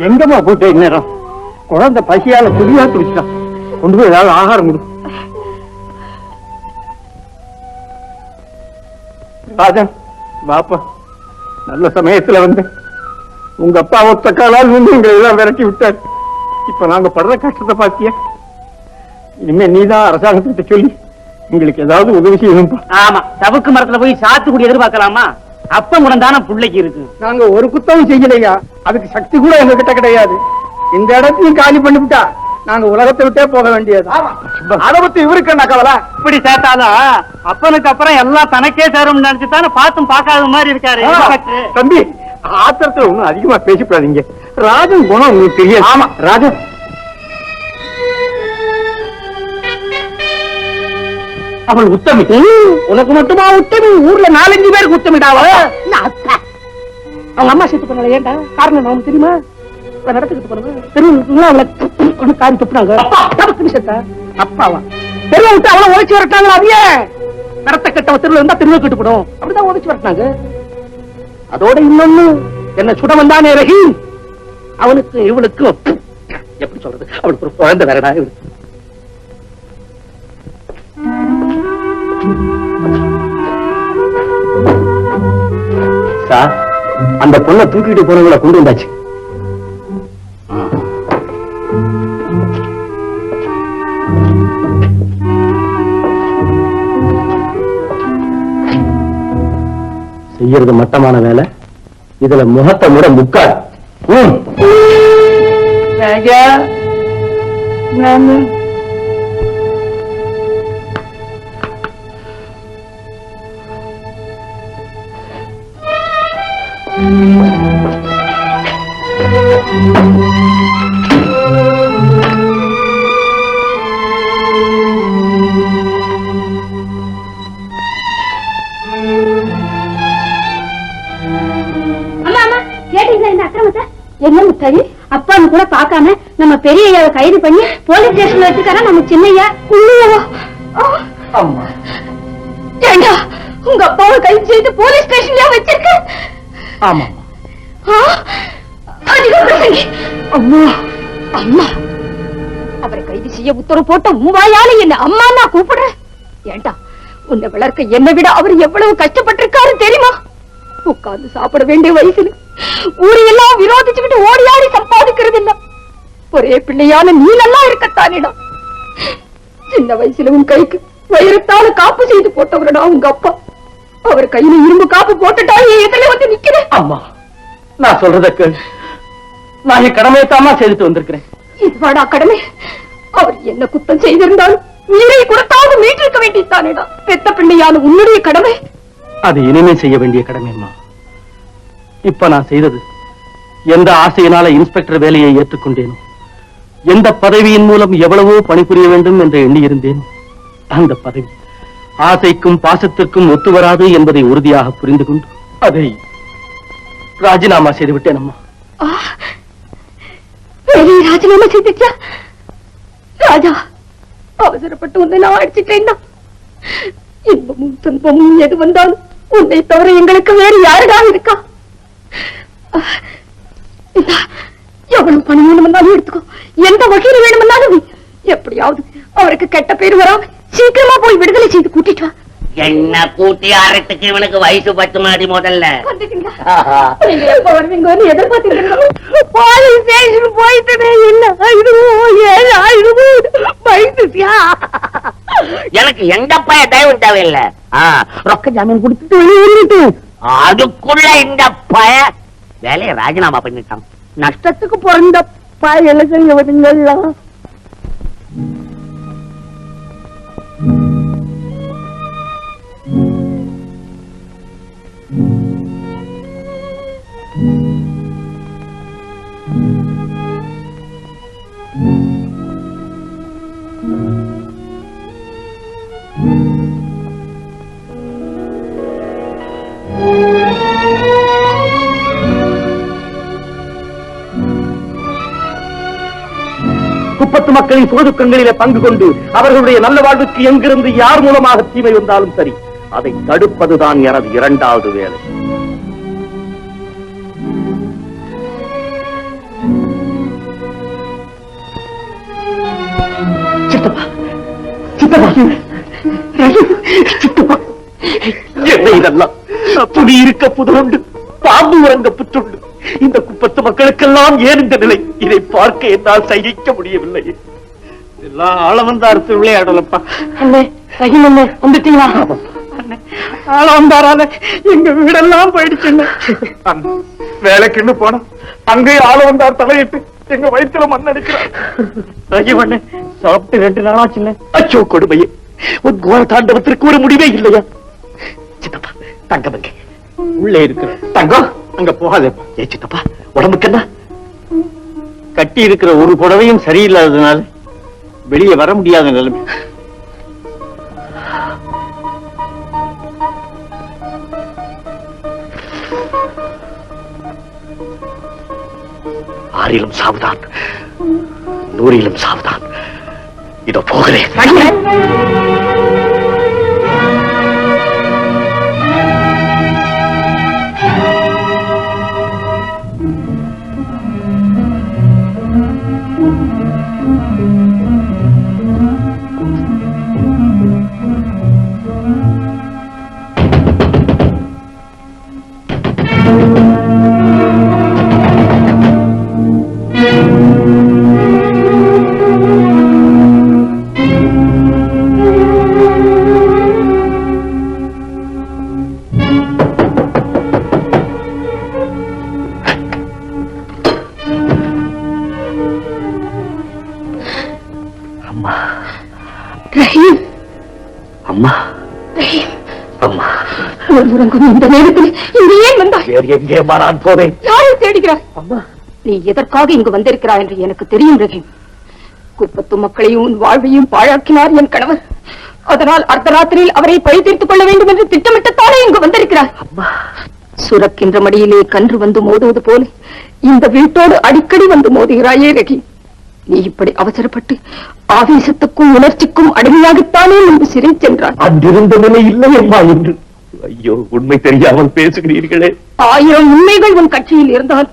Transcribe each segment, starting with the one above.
எங்கம்மா போட்டு நேரம் குழந்தை பசியால துடியா துடிச்சிட்டான். கொண்டு போய் ஏதாவது ஆகாரம் கொடு. ராஜன் வாப்பா, நல்ல சமயத்துல வந்து உங்க அப்பா ஒத்த காலால் வந்து எங்களை எல்லாம் விரட்டி விட்டார். இப்ப நாங்க படுற கஷ்டத்தை பாத்தியா? இனிமே நீதான் அரசாங்கத்திட்ட சொல்லி உங்களுக்கு ஏதாவது உதவி செய்யணும். ஆமா, தவுக்கு மரத்துல போய் சாத்துக்குடி எதிர்பார்க்கலாமா? அப்ப முடந்தான பிள்ளைக்கு இருக்கு. நாங்க ஒரு குத்தமும் செய்யலையா, அதுக்கு சக்தி கூட எங்க கிட்ட கிடையாது. இந்த இடத்தையும் காலி பண்ணிவிட்டா நாங்க உலகத்தை விட்டே போக வேண்டியது. அதை பத்தி இவருக்கு என்ன கவலை? இப்படி சேர்த்தாதான் அப்பனுக்கு அப்புறம் எல்லாம் தனக்கே சேரும் நினைச்சுதானே பார்த்தும் பார்க்காத மாதிரி இருக்காரு. தம்பி, ஆத்திரத்துல ஒண்ணும் அதிகமா பேசிப்படாதீங்க. ராஜன் குணம் உங்களுக்கு தெரியாது. ஆமா ராஜன், அவள் உத்தமி. உனக்கு மட்டுமா உத்தமி? ஊர்ல 4-5 பேருக்கு உத்தமிடாவ. அவங்க அம்மா சேர்த்து பண்ணல. ஏண்டா காரணம் நமக்கு தெரியுமா? நடத்துக்கிட்டு போனது தெருவுல அவளை காரி துப்புனாங்க. அப்பாவா தெருவை விட்டு அவளை ஒழிச்சு வரட்டாங்க. அதையே நடத்த கட்ட தெருவில் இருந்தா தெருவை கட்டுப்படும். அப்படிதான் ஒழிச்சு வரட்டாங்க. அதோட இன்னொன்னு, என்ன சுட வந்தானே ரஹீம், அவனுக்கு இவளுக்கு எப்படி சொல்றது, அவளுக்கு ஒரு குழந்தை வேறடா. சார், அந்த பொண்ணை தூக்கிட்டு போனவங்களை கொண்டு வந்தாச்சு. செய்யறது மட்டமான வேலை, இதுல முகத்தை மூட முக்கால். என்ன முத்தாயி, அப்பான்னு கூட பாக்காம நம்ம பெரிய கைது பண்ணி போலீஸ் ஸ்டேஷன்ல வச்சுக்காரா நம்ம சின்னையா. ஏண்டா உங்க அப்பாவை கைது செய்து போலீஸ் ஸ்டேஷன்ல வச்சிருக்க? ஆமா. அம்மா அம்மா, அவரை கைது செய்ய உத்தரவு போட்ட மூவாயால என்ன அம்மா நான் கூப்பிடுற? ஏண்டா உன்னை வளர்க்க என்னை விட அவர் எவ்வளவு கஷ்டப்பட்டிருக்காரு தெரியுமா? உட்கார்ந்து சாப்பிட வேண்டிய வயசுல ஊரையெல்லாம் விரோதிச்சுக்கிட்டு ஓடியாடி சம்பாதிக்கிறது இல்ல. ஒரே பிள்ளையான நீ நல்லா இருக்கத்தானேடா. சின்ன வயசுல உன் கைக்கு வைரத்தால காப்பு செய்து போட்டவரடா உங்க அப்பா. அவர் கையில இரும்பு காப்பு போட்டுட்டா எதிரில வந்து நிக்கிறேன். அம்மா, நான் சொல்றத கேளு. நான் என் கடமையத்தாமா செய்துட்டு வந்திருக்கிறேன். இதுவாடா கடமை? அவர் என்ன குத்தம் செய்திருந்தாலும் உயிரை கொடுத்தாவது மீட்டிருக்க வேண்டியதானேடா. பெத்த பிள்ளையான உன்னுடைய கடமை. அது இனிமே செய்ய வேண்டிய கடமை அம்மா. இப்ப நான் செய்தது, எந்த ஆசையினால இன்ஸ்பெக்டர் வேலையை ஏற்றுக்கொண்டேனோ, எந்த பதவியின் மூலம் எவ்வளவோ பணிபுரிய வேண்டும் என்று எண்ணியிருந்தேன், அந்த பதவி ஆசைக்கும் பாசத்திற்கும் ஒத்து வராது என்பதை உறுதியாக புரிந்து கொண்டு அதை ராஜினாமா செய்துவிட்டேன் அம்மா. ராஜினாமா செய்துச்சா? ராஜா, அவசரப்பட்டு உன்னை நான் அடிச்சுட்டேன். இன்பமும் துன்பமும் எது வந்தாலும் உன்னை தவிர எங்களுக்கு வேறு யாருடா இருக்கா? எவ்வளவு பணம் வேணுமென்னாலும் எடுத்துக்கோ, எந்த வகையில் வேணுமென்னாலும். எப்படியாவது அவருக்கு கெட்ட பேர் வராம சீக்கிரமா போய் விடுதலை செய்து கூட்டிட்டு வா. என்ன கூட்டி ஆறத்துக்கு இவனுக்கு வயசு 10 மாடி முதல்ல. எப்ப வருவீங்கன்னு எதிர்பார்த்தீங்க. போலீஸ் ஸ்டேஷன் போயிட்டே இல்ல. எனக்கு எந்த பய தயவும் தேவையில்லை. ரொக்க ஜாமீன் கொடுத்துட்டு அதுக்குள்ள இந்த பய வேலையை ராஜினாமா பண்ணிட்டான். நஷ்டத்துக்கு பிறந்த பயல செய்யவதுங்களா? குப்பத்து மக்களின் சுகதுக்கங்களிலே பங்கு கொண்டு அவர்களுடைய நல்ல வாழ்வுக்கு எங்கிருந்து யார் மூலமாக தீமை வந்தாலும் சரி, அதை தடுப்பதுதான் எனது இரண்டாவது வேலை. என்ன இதெல்லாம் புலி இருக்க புதருண்டு, பாம்பு உறங்க புற்றுண்டு. இந்த குப்பத்து மக்களுக்கெல்லாம் ஏன் இந்த நிலை? இதை பார்க்க என்னால் சகிக்க முடியவில்லை. எல்லாம் ஆள வந்தார் விளையாடலப்பா. வந்துட்டீங்களா? ஆள வந்தாரால எங்க வீடெல்லாம் போயிடுச்சுன்னு வேலைக்குன்னு போன அங்கேயும் ஆள வந்தார் தலையிட்டு எங்க வயிற்றுல மண் அடிக்கிறார். ரகிவண்ண சாப்பிட்டு 2 நாளாச்சுல்ல. அச்சோ கொடுமையே, உன் கோர தாண்டவத்திற்கு ஒரு முடிவே இல்லையா? சித்தப்பா தங்கம் எங்க? உள்ளே இருக்கிற தங்கம் அங்க போகாத. ஏ சித்தப்பா, உடம்புக்கு என்ன? கட்டி இருக்கிற ஒரு புடவையும் சரியில்லாததுனால வெளியே வர முடியாத நிலைமை. ஆறிலும் சாவுதான், 100லும் சாவுதான். இதோ போகிறேன். அம்மா, அம்மா, ஒருவரங்கும் இந்த நேரத்தில் இங்கு ஏன் வந்தாய்? வேறு எங்கே நான் போவேன்? யாரை தேடுகிறாய்? அம்மா, நீ எதற்காக இங்கு வந்திருக்கிறாய் என்று எனக்கு தெரியும் ரஹீம். குப்பத்து மக்களையும் உன் வாழ்வையும் பாழாக்கினார் என் கணவர். அதனால் அர்த்தராத்திரியில் அவரை பழி தீர்த்துக் கொள்ள வேண்டும் என்று திட்டமிட்டத்தானே இங்கு வந்திருக்கிறார். அம்மா, சுரக்கின்ற மடியிலே கன்று வந்து மோதுவது போல இந்த வீட்டோடு அடிக்கடி வந்து மோதுகிறாயே ரஹீம். நீ இப்படி அவசரப்பட்டு ஆவேசத்துக்கும் உணர்ச்சிக்கும் அடிமையாகத்தானே முன்பு சிறை சென்றார். அன்றிருந்த நிலை இல்லை அம்மா என்று. ஐயோ, உண்மை தெரியாமல் பேசுகிறீர்களே. 1000 உண்மைகள் உன் கட்சியில் இருந்தால்,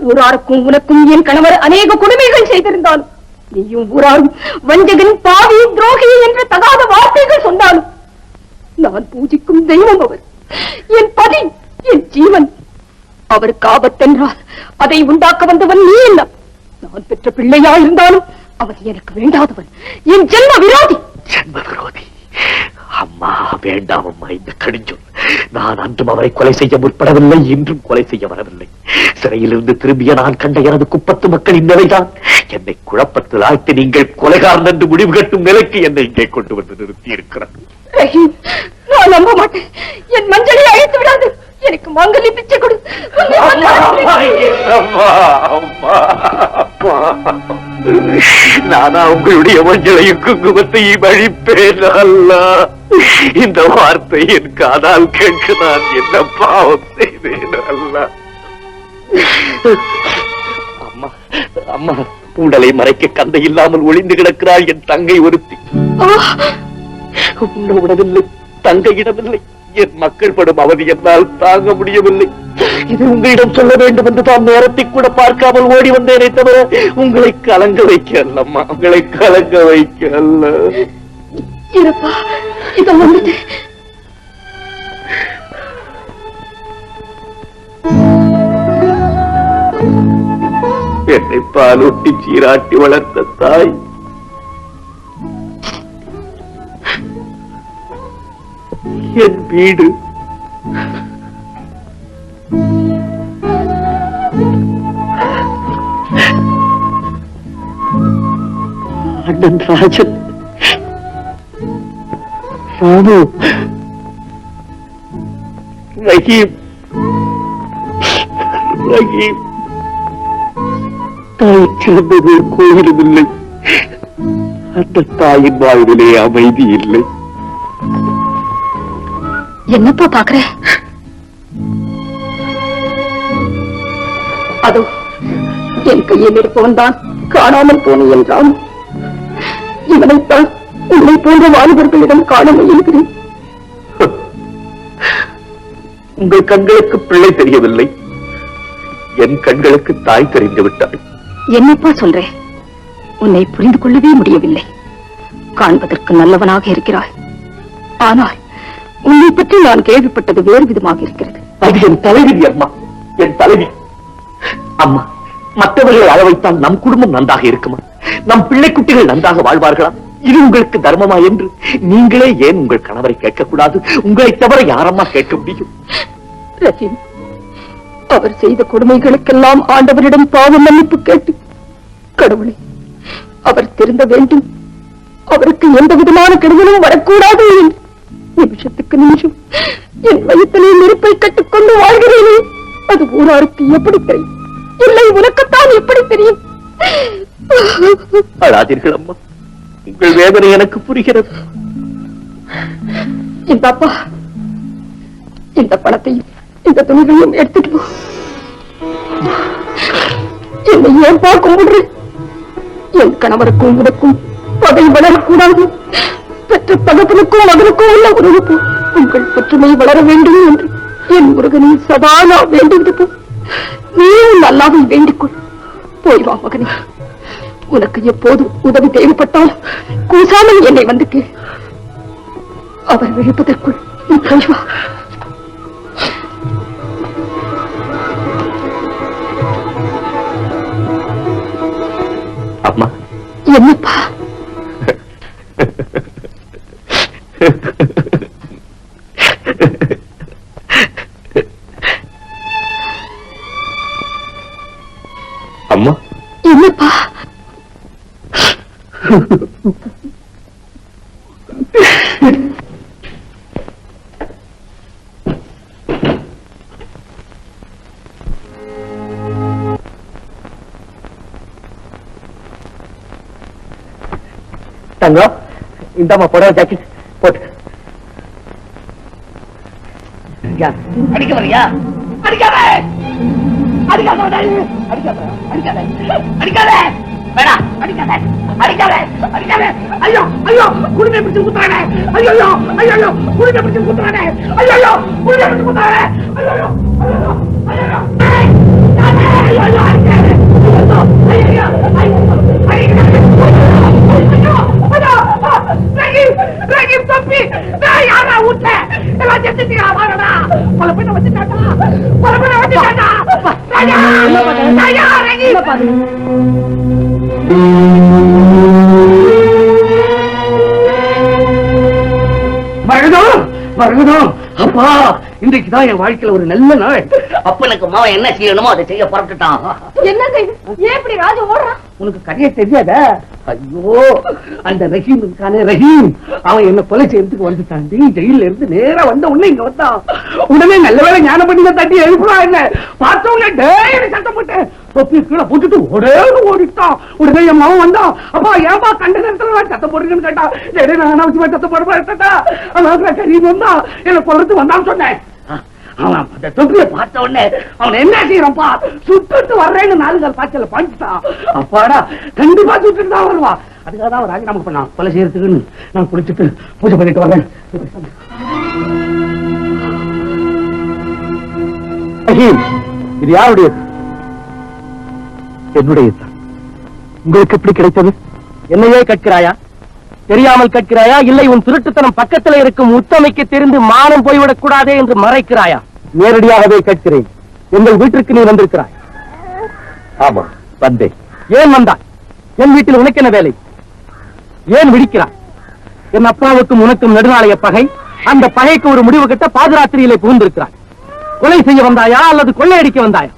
ஊராருக்கும் உனக்கும் என் கணவர் அநேக கொடுமைகள் செய்திருந்தாலும், நீயும் ஊராரும் வஞ்சகன், பாவி, துரோகி என்ற தகாத வார்த்தைகள் சொன்னாலும், நான் பூஜிக்கும் தெய்வம் அவர், என் பதி, என் ஜீவன். அவருக்கு ஆபத்தென்றால் அதை உண்டாக்க வந்தவன் நீ என்ன? நான் பெற்ற பிள்ளையா இருந்தாலும் அவன் எனக்கு வேண்டாதவன், என் ஜென்ம விரோதி. ஜென்ம விரோதி? அம்மா வேண்டாம் அம்மா, இந்த கடிஞ்சொல். நான் அன்றும் அவரை கொலை செய்ய முற்படவில்லை, இன்றும் கொலை செய்ய வரவில்லை. சிறையிலிருந்து திரும்பிய நான் கண்ட எனது குப்பத்து மக்களின் நிலைதான் என்னை குழப்பத்தில் ஆழ்த்தி நீங்கள் கொலைகாரன் என்று முடிவு கட்டும் நிலைக்கு என்னை இங்கே கொண்டு வந்து நிறுத்தி இருக்கிறார். நான் நம்ப மாட்டேன். என் மஞ்சளை அழைத்து விடாது. எனக்கு மங்கலி பிச்சை கொடு. நானா உங்களுடைய மஞ்சளையும் குங்குமத்தையும் அழிப்பேன் அல்ல. இந்த வார்த்தை என் காதால் கேட்க நான் என்ன பாவம் செய்தேன் அல்ல. அம்மா, அம்மா, உடலை மறைக்க கந்தை இல்லாமல் ஒளிந்து கிடக்கிறாள் என் தங்கை ஒருத்தி. உண்ண உணவில்லை, தங்க இடமில்லை. என் மக்கள் படும் அவதி என்னால் தாங்க முடியவில்லை. இது உங்களிடம் சொல்ல வேண்டும் என்று தான் நேரத்தை கூட பார்க்காமல் ஓடி வந்தேனே தவிர உங்களை கலங்க வைக்க அல்லம்மா, உங்களை கலங்க வைக்க அல்ல. என்னை பாலூட்டி சீராட்டி வளர்த்த தாய், என் வீடு, அண்ணன் ராஜன், ராமு, ரஹீம், ரஹீம். தாய் சிறந்தது கோயிலும் இல்லை. அந்த தாயின் வாழ்விலே அமைதி இல்லை. என்னப்பா பாக்குற? அதோ என் கையில் இருப்பவன் தான் காணாமல் போன என்றான். இவனைத்தான் உன்னை போன்ற வாலிபர்களிடம் காண முயல்கிறேன். உங்கள் கண்களுக்கு பிள்ளை தெரியவில்லை, என் கண்களுக்கு தாய் தெரிந்து விட்டாள். என்னப்பா சொல்றேன்? உன்னை புரிந்து கொள்ளவே முடியவில்லை. காண்பதற்கு நல்லவனாக இருக்கிறாய். ஆனால் உன்னை பற்றி நான் கேள்விப்பட்டது வேறு விதமாக இருக்கிறது. அது என் தலைவிதி அம்மா, என் தலைவி. அம்மா, மற்றவர்களை அழ வைத்தால் நம் குடும்பம் நன்றாக இருக்குமா? நம் பிள்ளை குட்டிகள் நன்றாக வாழ்வார்களா? இது உங்களுக்கு தர்மமா என்று நீங்களே ஏன் உங்கள் கணவரை கேட்கக்கூடாது? உங்களை தவிர யாரம்மா கேட்க முடியும்? ரஹீம், அவர் செய்த கொடுமைகளுக்கெல்லாம் ஆண்டவரிடம் பாவ மன்னிப்பு கேட்டு, கடவுளை அவர் திருந்த வேண்டும், அவருக்கு எந்த விதமான கெடுதலும் வரக்கூடாது என்று நிமிஷத்துக்கு நிமிஷம் என் வயிற்றிலே நெருப்பை கட்டுக்கொண்டு வாழ்கிறேனே, அது ஊராருக்கு எப்படி தெரியும்? இல்லை, உனக்குத்தான் எப்படி தெரியும்? அழாதீர்கள் அம்மா, உங்கள் வேதனை எனக்கு புரிகிறது. இந்த அப்பா, இந்த பணத்தையும் இந்த துணிகளையும் எடுத்துட்டு போ. என்னை ஏன் பார்க்கும்? என் கணவருக்கும் உனக்கும் பகை வளரக்கூடாது. பெற்ற தகப்பனுக்கும் மகனுக்கும் உள்ள உறவு உங்கள் ஒற்றுமை வளர வேண்டும் என்று என் முருகனை சதா நான் வேண்டுவது போ. நீயும் நல்லாவை வேண்டிக்கொள். போய் வா மகனே. உனக்கு எப்போதும் உதவி தேவைப்பட்டால் கூசாமல் என்னை வந்து கேள். அவர் விழிப்பதற்குள் நீ போய் வா. அம்மா. என்னப்பா? அம்மா. என்னப்பா? தங்கம், இந்தாமா புடவை ஜாக்கெட் போட்டு. அடிக்க வரியா? அடிக்காத, அடிக்காத, அடிக்காத, அடிக்காத, அடிக்காத, வேணாம், அடிக்காத, அடிக்காத, அடிக்காத. ஐயோ, ஐயோ, குடிமை பிடிச்சு குத்துறானே. ஐயோ, ஐயோ, குடிமை பிடிச்சு குத்துறானே. ஐயோ, குடிமை பிடிச்சு குத்துறானே. ஐயோ, ஐயோ, ஐயோ, ஐயோ, ஐயோ, அடிக்காத. மருகதம், அப்பா, இன்றைக்குதான் என் வாழ்க்கையில ஒரு நல்ல நாள். அப்பனுக்கு மாவன் என்ன செய்யணுமோ அதை செய்ய புறப்பட்டுட்டான். என்ன செய்து? ஏன் இப்படி ராஜு ஓடுறான்? உனக்கு கதையை தெரியாத? ஐயோ, அந்த ரஹீம் இருக்கானே, ரஹீம், அவன் என்ன கொலை செய்யறதுக்கு வந்துட்டாண்டி. ஜெயில இருந்து நேரா வந்த உடனே இங்க வந்தான். உடனே நல்ல வேலை ஞான பண்ணி தட்டி எழுப்புறா. என்ன பார்த்தவங்க டேரி சத்தம் போட்டு தொப்பி கீழே போட்டுட்டு ஓடிட்டான். உடனே என் மாவன் வந்தான். அப்பா, ஏன்பா கண்ட நேரத்துல சத்தம் போடுறீங்கன்னு கேட்டா. டேடி, நான் அவசியமா சத்தம் போடுறா. அதான் கரீம் வந்தா என்ன கொல்றதுக்கு வந்தான்னு சொன்னேன். அவன் அந்த தொப்பியை பார்த்த உடனே அவன் என்ன செய்யறப்பா, சுட்டுட்டு வர்றேன்னு 4 கால் பாய்ச்சல பாஞ்சுட்டான். அப்பாடா, கண்டிப்பா சுட்டுட்டு தான் வருவா. அதுக்காக தான் ராஜினாமா பண்ணான் கொலை செய்யறதுக்குன்னு. நான் குளிச்சுட்டு பூஜை பண்ணிட்டு வரேன். இது யாருடைய? என்னுடைய. உங்களுக்கு எப்படி கிடைத்தது? என்னையே கற்கிறாயா? தெரியாமல் கற்கிறாயா? இல்லை உன் திருட்டுத்தனம் பக்கத்தில் இருக்கும் உத்தமைக்கு தெரிந்து மானம் போய்விடக் கூடாதே என்று மறைக்கிறாயா? நேரடியாகவே கேட்கிறேன். எங்கள் வீட்டிற்கு நீ வந்திருக்கிறாய். ஆமா, வந்தேன். ஏன் வந்தாய்? என் வீட்டில் உனக்கு என்ன வேலை? ஏன் விழிக்கிறாய்? என் அப்பாவுக்கும் உனக்கும் நெடுநாளைய பகை. அந்த பகைக்கு ஒரு முடிவு கட்ட பாதராத்திரியிலே புகுந்திருக்கிறாய். கொலை செய்ய வந்தாயா அல்லது கொள்ளையடிக்க வந்தாயா?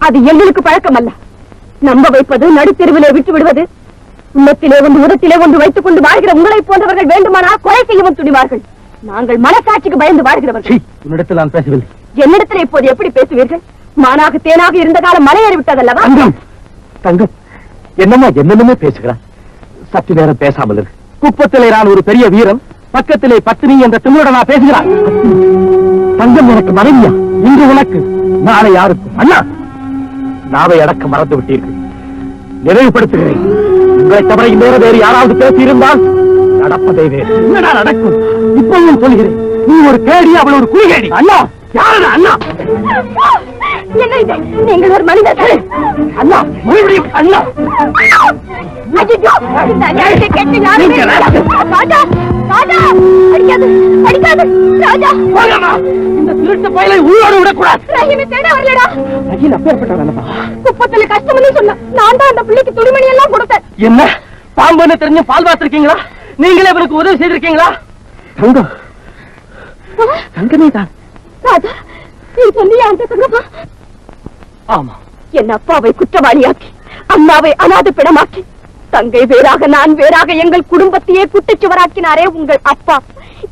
அது எங்களுக்கு பழக்கம் அல்ல. நம்ப வைப்பது, நடுத்தெருவிலே விட்டு விடுவது. உள்ளத்திலே ஒன்று உதத்திலே ஒன்று வைத்துக் கொண்டு வாழ்கிற உங்களை போன்றவர்கள் வேண்டுமானால் கொலை செய்யவும் துணிவார்கள். நாங்கள் மனசாட்சிக்கு பயந்து வாழ்கிறவர்கள். உன்னிடத்தில் நான் பேசவில்லை. என்னிடத்தில் இப்போது எப்படி பேசுவீர்கள்? மானாக தேனாக இருந்த காலம் மலையேறி விட்டதல்லவா? தங்கம், தங்கம், என்னமா என்னென்னமே பேசுகிறான். சற்று நேரம் பேசாமல் இருக்கு. குப்பத்திலே நான் ஒரு பெரிய வீரன், பக்கத்திலே பத்தினி என்ற திமிருடன் நான் பேசுகிறான். தங்கம் எனக்கு மனைவியா? இன்று உனக்கு, நாளை யாருக்கும்? அண்ணா, நாவை அடக்க மறந்து விட்டீர்கள். நிறைவுபடுத்துகிறேன். உங்களை தவிர இந்நேரம் வேறு யாராவது பேசியிருந்தால் நடப்பதை வேறு. என்னடா நடக்கும்? இப்பவும் சொல்கிறேன், நீ ஒரு கேடி, அவள் ஒரு குடிகேடி. அண்ணா, யாரு அண்ணா? என்ன இது? நீங்கள் ஒரு மனிதர்கள். அண்ணா மறுபடியும் அண்ணா. ஐயோ, இந்த அநியாயத்தை கேட்டு யாரும் ராஜா, ராஜா, அடிக்காது, அடிக்காது, ராஜா. போகமா, இந்த திருட்டு பயலை உயிரோடு விடக்கூடாது. ரஹீமை தேட வரலடா. ரஹீம் அப்பேற்பட்டவனப்பா. குப்பத்துல கஷ்டம்னு சொன்ன நான் தான் அந்த பிள்ளைக்கு துணிமணி எல்லாம் கொடுத்தேன். என்ன பாம்புன்னு தெரிஞ்சு பால் பார்த்திருக்கீங்களா? நீங்களே இவனுக்கு உதவி செய்திருக்கீங்களா? தங்கம், தங்கமே தான். ராஜா, நீ சொல்லியா அந்த தங்கமா? ஆமா. என் அப்பாவை குற்றவாளியாக்கி, அம்மாவை அநாத பிணமாக்கி, தங்கை வேறாக நான் வேறாக எங்கள் குடும்பத்தையே குட்டிச்சுவராக்கினாரே உங்கள் அப்பா.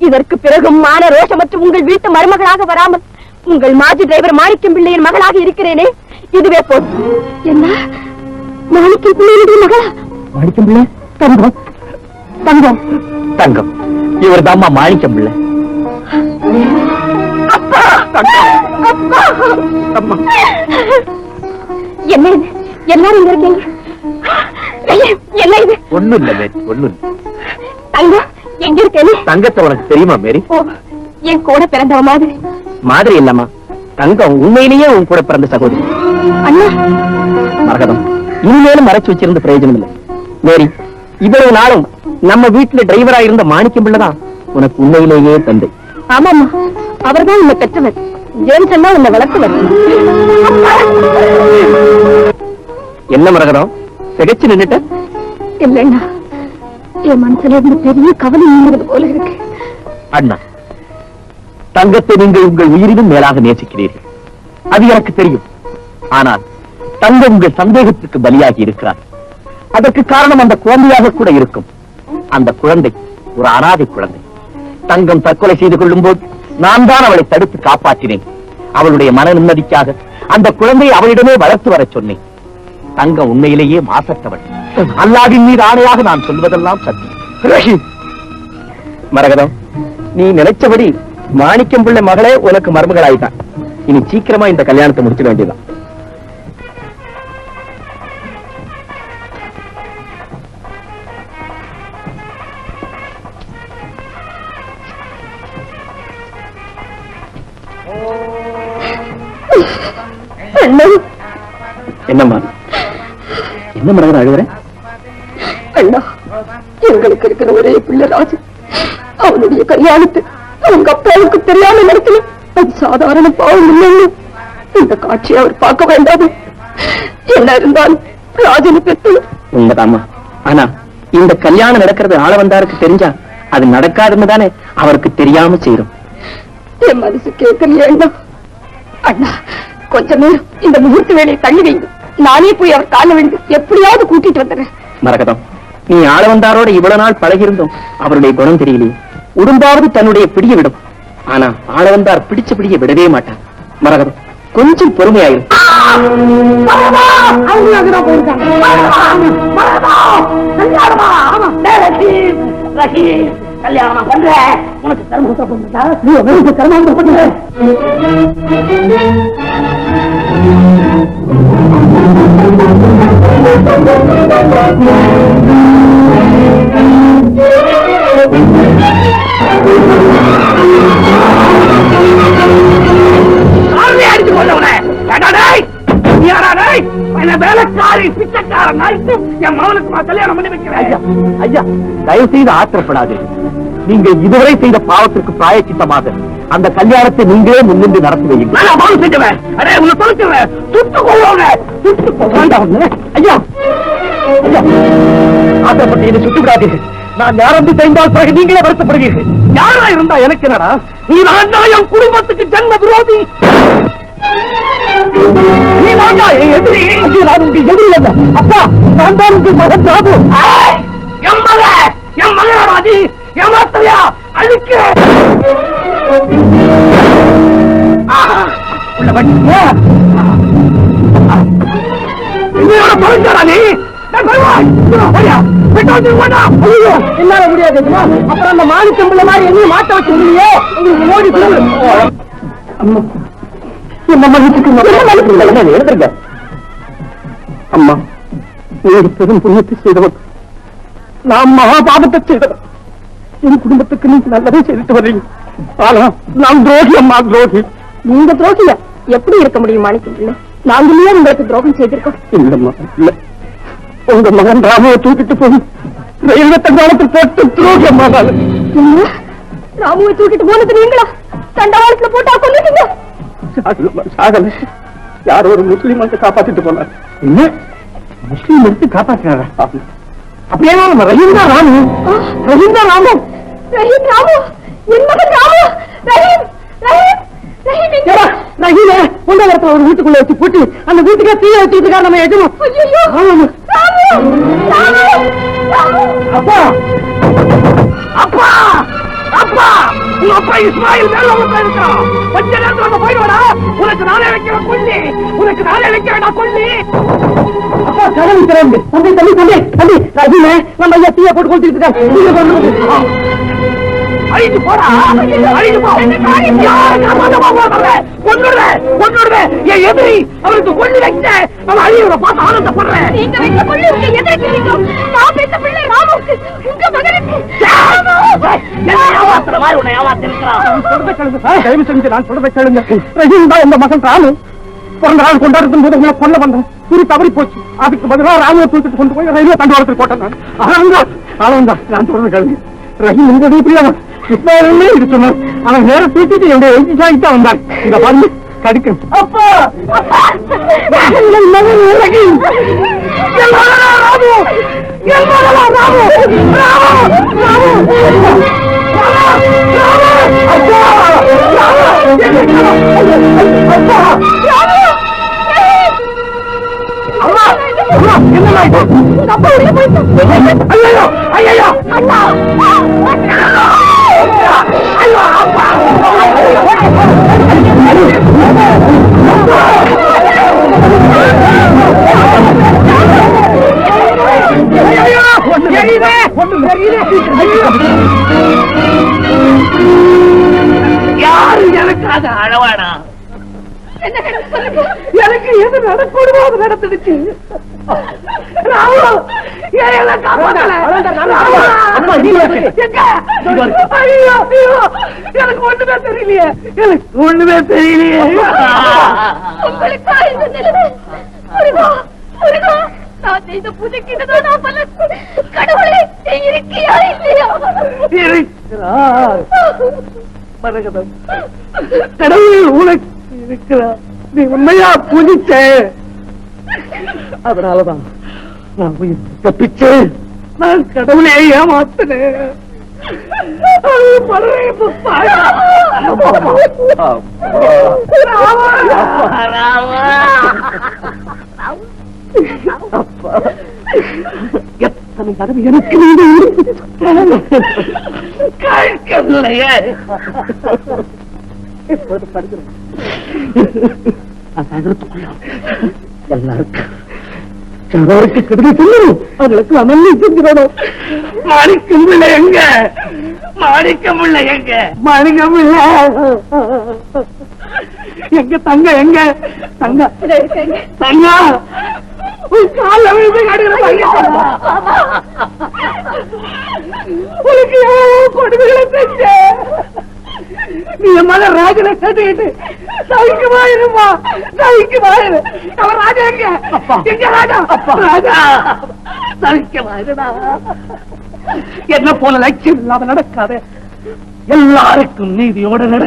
இதற்கு பிறகும் மான ரோஷமற்ற உங்கள் வீட்டு மருமகளாக வராமல் உங்கள் மாஜி டிரைவர் மாணிக்கம் பிள்ளையின் மகளாக இருக்கிறேனே, இதுவே போதும். என்ன மாணிக்கம் பிள்ளையுடைய மகளா? மாணிக்கம் பிள்ளை? தங்கம், தங்கம், தங்கம். இவர் தாம்மா மாணிக்கம் பிள்ளை. அப்பா, அப்பா, அம்மா. என்ன இது? எல்லாரும் இங்க இருக்கீங்க. என்ன இது? ஒண்ணும் இல்ல மேரி, ஒண்ணும் இல்ல. தங்கம் எங்க இருக்கேன்னு? தங்கத்தை உனக்கு தெரியுமா மேரி? ஓ, என் கூட பிறந்தவ மாதிரி. மாதிரி இல்லம்மா, தங்கம் உண்மையிலேயே உன் கூட பிறந்த சகோதரி. அண்ணா, மரகதம், இனிமேலும் மறைச்சு வச்சிருந்த பிரயோஜனம் இல்லை. மேரி, இவ்வளவு நாளும் நம்ம வீட்டுல டிரைவரா இருந்த மாணிக்கம் பிள்ளைதான் உனக்கு உண்மையிலேயே தந்தை. ஆமாமா, அவர்தான் உன்னை பெற்றவர். ஜேம்ஸ் அண்ணா உன்னை வளர்த்தவர். என்ன மரகதம், திகைச்சு நின்னுட்ட? இல்லைண்ணா, என் மனசுல இருந்து பெரிய கவலை நீங்கிறது போல இருக்கு. அண்ணா, தங்கத்தை நீங்கள் உங்கள் உயிரினும் மேலாக நேசிக்கிறீர்கள், அது எனக்கு தெரியும். ஆனால் தங்கம் உங்கள் சந்தேகத்துக்கு பலியாகி இருக்கிறார். அதற்கு காரணம் அந்த குழந்தையாக கூட இருக்கும். அந்த குழந்தை ஒரு அனாதை குழந்தை. தங்கம் தற்கொலை செய்து கொள்ளும் போது நான் தான் அவளை தடுத்து காப்பாற்றினேன். அவளுடைய மன நிம்மதிக்காக அந்த குழந்தையை அவளிடமே வளர்த்து வர சொன்னேன். தங்கம் உண்மையிலேயே மாசற்றவள். அல்லாஹ்வின் மீது ஆணையாக நான் சொல்வதெல்லாம் சத்தியம். மரகதம், நீ நினைச்சபடி மாணிக்கம் பிள்ளை மகளே உனக்கு மருமகளாயிட்டான். இனி சீக்கிரமா இந்த கல்யாணத்தை முடிச்சிட வேண்டியதான். என்னம்மா, என்ன மரகதம் அழுகுற? அண்ணா, எங்களுக்கு இருக்கிற ஒரே பிள்ளை ராஜு. அவனுடைய கல்யாணத்தை அவங்க அப்பாவுக்கு தெரியாம நடத்தல. அது சாதாரண பாவம் இல்லைன்னு இந்த காட்சியை அவர் பார்க்க வேண்டாம். என்ன இருந்தாலும் ராஜனு பெற்று. உண்மைதாம்மா. ஆனா இந்த கல்யாணம் நடக்கிறது ஆளவந்தாருக்கு தெரிஞ்சா அது நடக்காதுன்னு தானே அவருக்கு தெரியாம செய்யறோம். என் மனசு கேட்கலையே அண்ணா. அண்ணா, கொஞ்ச நேரம் இந்த முகூர்த்த வேலையை தள்ளி வைங்க. நானே போய் அவர் கால விழுந்து எப்படியாவது கூட்டிட்டு வந்துடுறேன். மரகதம், நீ ஆளவந்தாரோட இவ்வளவு நாள் பழகிருந்தோம், அவருடைய குணம் தெரியலையே. உடம்பாவது தன்னுடைய பிடிய விடும். ஆனா ஆளவந்தார் பிடிச்ச பிடிய விடவே மாட்டார். மரகதம், கொஞ்சம் பொறுமையாயிரும். கல்யாணம் பண்ற உனக்கு அடிச்சு கொண்டவன வேலைக்காரி பிச்சைக்காரன் என் மகனுக்கு கல்யாணம் பண்ணி வைக்கிறேன். ஐயா, தயவு செய்து ஆத்திரப்படாது. நீங்கள் இதுவரை செய்த பாவத்திற்கு பிராயச்சித்தமாக அந்த கல்யாணத்தை நீங்களே முன்னின்று நடத்தி வையுங்கள். நான் பாவம் செஞ்சவன். அடே, உன்னை தொலைச்சுவேன், சுட்டு கொள்ளுவன, சுட்டு கொள்ளாண்டவன். ஐயா, ஐயா, ஆசைப்பட்டு இதை சுட்டு விடாதீர்கள். நான் யாரந்து தெரிந்தால் பிறகு நீங்களே வருத்தப்படுவீர்கள். யாரா இருந்தா எனக்கு என்னடா? நீ நான் என் குடும்பத்துக்கு ஜன்ம விரோதி. நீ வாண்டா என் எதிரி. நான் உங்கள் எதிரி அல்ல. அப்பா, நான் தான் உங்கள் மகன் ராபு. என் மகனாதி ஏமாத்தையா அழிக்க உள்ள வண்டியா பழச்சாரா நீ? என்னால முடியாது. அப்புறம் அந்த மாணிக்கம் பிள்ளை மாதிரி எங்கேயும் மாட்ட வச்சு முடியலையே. உங்களுக்கு மோடி எழுதுங்க. அம்மா, நீ பெரும் புண்ணியத்தை செய்தவன், நாம் மகா பாபத்தை செய்தவன். என் குடும்பத்துக்கு நீங்க நல்லதே செய்துட்டு வர்றீங்க. ஆனா நான் துரோகி அம்மா, துரோகி. நீங்க துரோகியா எப்படி இருக்க முடியும் மாணிக்கம் பிள்ளை? நாங்களே உங்களுக்கு துரோகம் செய்திருக்கோம். இல்லம்மா இல்ல, உங்க மகன் ராமுவை தூக்கிட்டு போய் ரயில்வே தண்டவாளத்தில் போட்டு துரோகியம்மா. ராமுவை தூக்கிட்டு போனது நீங்களா? தண்டவாளத்துல போட்டா கொண்டுட்டீங்க? சாகல, யார் ஒரு முஸ்லீம் வந்து காப்பாத்திட்டு போனார். என்ன முஸ்லீம் எடுத்து காப்பாற்றினாரா? அப்படியே நம்ம ரஹீம் தான் ராமு. ரஹீம் தான் ராமு. ரஹீம் ராமு, என் மகன் ராமு. ரஹீம் ரஹீம் ரஹீம் பொங்கலத்துல ஒரு வீட்டுக்குள்ள வச்சு போட்டு அந்த வீட்டுக்கே தீய வச்சுட்டு நம்ம எஜமான். அப்பா அப்பா அப்பா, உங்க அப்பா இஸ்மாயில் மேல இருக்கான். கொஞ்ச நேரத்துல நம்ம போயிடுவாடா. உனக்கு நானே வைக்கிறேன் கொல்லி, உனக்கு நானே வைக்கிறேன் கொல்லி. அப்பா கடவுள் திறந்து தம்பி தம்பி தம்பி தம்பி ரஹீமே, நம்ம ஐயா தீய போட்டு கொடுத்துட்டு இருக்காங்க. அழிஞ்சு போடா, அழிஞ்சு போ. என் எதிரி அவருக்கு கொள்ளி வைக்க அவன் அழிவுற பார்த்து ஆனந்தப்படுறேன். நீங்க வைக்க கொள்ளி உங்க எதிர்க்கு நான் பேச பிள்ளை ராமுக்கு உங்க மகனுக்கு உன்னை ஏமாத்திருக்கிறான். தயவு செஞ்சு நான் சொல்றதை கேளுங்க. ரஹீம் தான் உங்க மகன் ராமு. பிறந்த நாள் கொண்டாடுறது போது உங்களை கொல்ல பண்றேன். குறி தவறி போச்சு. அதுக்கு பதிலாக ராமுவை தூக்கிட்டு கொண்டு போய் ரயில்வே தண்டவாளத்தில் போட்டேன். நான் சொல்றது கேளுங்க. ரஹீம் உங்க வீட்டுல இஸ்மாயிலே இது சொன்னார். அவன் நேர தூக்கிட்டு என்னுடைய எஜிசாயிட்டு வந்தார். இந்த பாருங்க கடிக்கும். அப்பா யாரு எனக்காக அழவானா? எனக்கு எது நடக்கூடுமோ அது நடந்துடுச்சு. எனக்கு ஒண்ணுமே தெரியலையே, எனக்கு ஒண்ணுமே தெரியலையே. நான் செய்த பூஜைக்கு நான் பல கடவுளே இருக்கியா இல்லையா? இருக்கிறார் மரகதம், கடவுள் உனக்கு இருக்கிறார். நீ உண்மையா பூஜிச்ச, அதனாலதான் நான் உயிர் தப்பிச்சு நான் கடவுளே ஏமாத்தினேன். எத்தனை தடவை எனக்கு கேட்கவில்லையே. இப்போது படுகிறேன். எல்லாருக்கும் கெடுதி சொல்லணும், அவங்களுக்கு அமல்லி செஞ்சிடணும். மாணிக்கம் பிள்ளை எங்க? மாணிக்கம் பிள்ளை எங்க? மாணிக்கம் பிள்ளை எங்க? தங்க எங்க? தங்க தங்க கால விழுந்து உனக்கு எவ்வளவு கொடுமைகளை செஞ்ச. நீ என் மகன் ராஜனை கேட்டுக்கிட்டு சவிக்குமாயிருமா, சவிக்குமாயிரு. அவன் ராஜா எங்க? எங்க ராஜா? ராஜா சவிக்குமாயிருடா. என்ன போல லட்சியம் இல்லாம நடக்காத. எல்லாருக்கும் நீதியோட நட.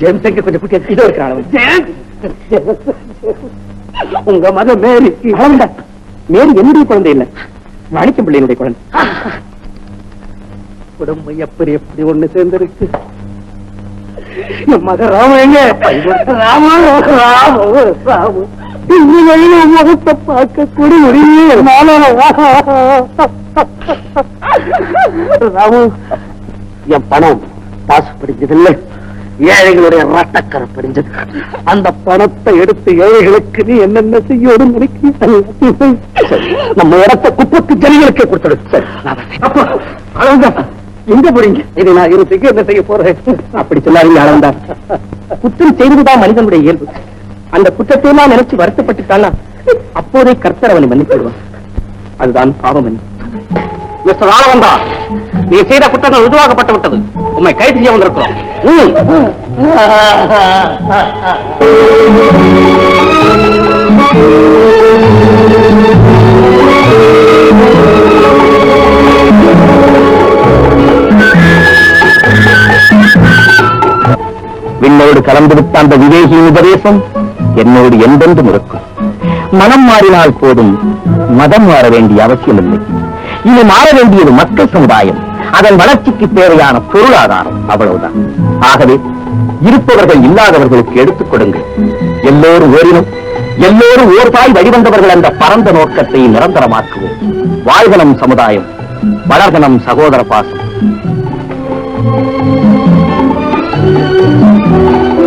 ஜேம்ஸ் எங்க? கொஞ்சம் புரிய இதோ இருக்கிறான். உங்க மகன் மேரி. மேரி என்னுடைய குழந்தை இல்ல, மாணிக்கம் பிள்ளையினுடைய குழந்தை. குடும்பம் எப்படி எப்படி ஒண்ணு சேர்ந்திருக்கு. என் மகன் ராம எங்க? ராம ராம ராம முகத்தை பார்க்க கூட முடியல. ராமு, என் பணம் பாசு படிச்சதில்லை, ஏழைகளுடைய ரத்தக்கரை படிஞ்சது. அந்த பணத்தை எடுத்து ஏழைகளுக்கு நீ என்னென்ன செய்யணும் நினைக்கிறீங்க? நம்ம இடத்த குப்பத்து ஜனங்களுக்கே கொடுத்துடு. எங்க போறீங்க? இதை நான் இருந்துக்கு என்ன செய்ய போறேன்? அப்படி சொல்லாதீங்க ஆனந்தா. குற்றம் செய்வதுதான் மனிதனுடைய இயல்பு. அந்த குற்றத்தை எல்லாம் நினைச்சு வருத்தப்பட்டுட்டானா அப்போதே கர்த்தர் அவனை மன்னிச்சிடுவான். அதுதான் பாவம். மிஸ்டர் ராளவந்தா, நீ செய்த குற்றங்கள் ருஜுவாக்கப்பட்டு விட்டது. உண்மை கைது செய்ய வந்திருக்கிறோம். விண்ணோடு கலந்துவிட்ட அந்த விவேகியின் உபதேசம் என்னோடு என்றென்றும் இருக்கும். மனம் மாறினால் போதும், மதம் மாற வேண்டிய அவசியமில்லை. இது மாற வேண்டியது மக்கள் சமுதாயம், அதன் வளர்ச்சிக்கு தேவையான பொருளாதாரம், அவ்வளவுதான். ஆகவே இருப்பவர்கள் இல்லாதவர்களுக்கு எடுத்துக் கொடுங்கள். எல்லோரும் ஓரினம், எல்லோரும் ஓர்தாய் வழிவந்தவர்கள் என்ற பரந்த நோக்கத்தை நிரந்தரமாக்குவோம். வாழ்க நம் சமுதாயம், வளர்க நம் சகோதர பாசம்.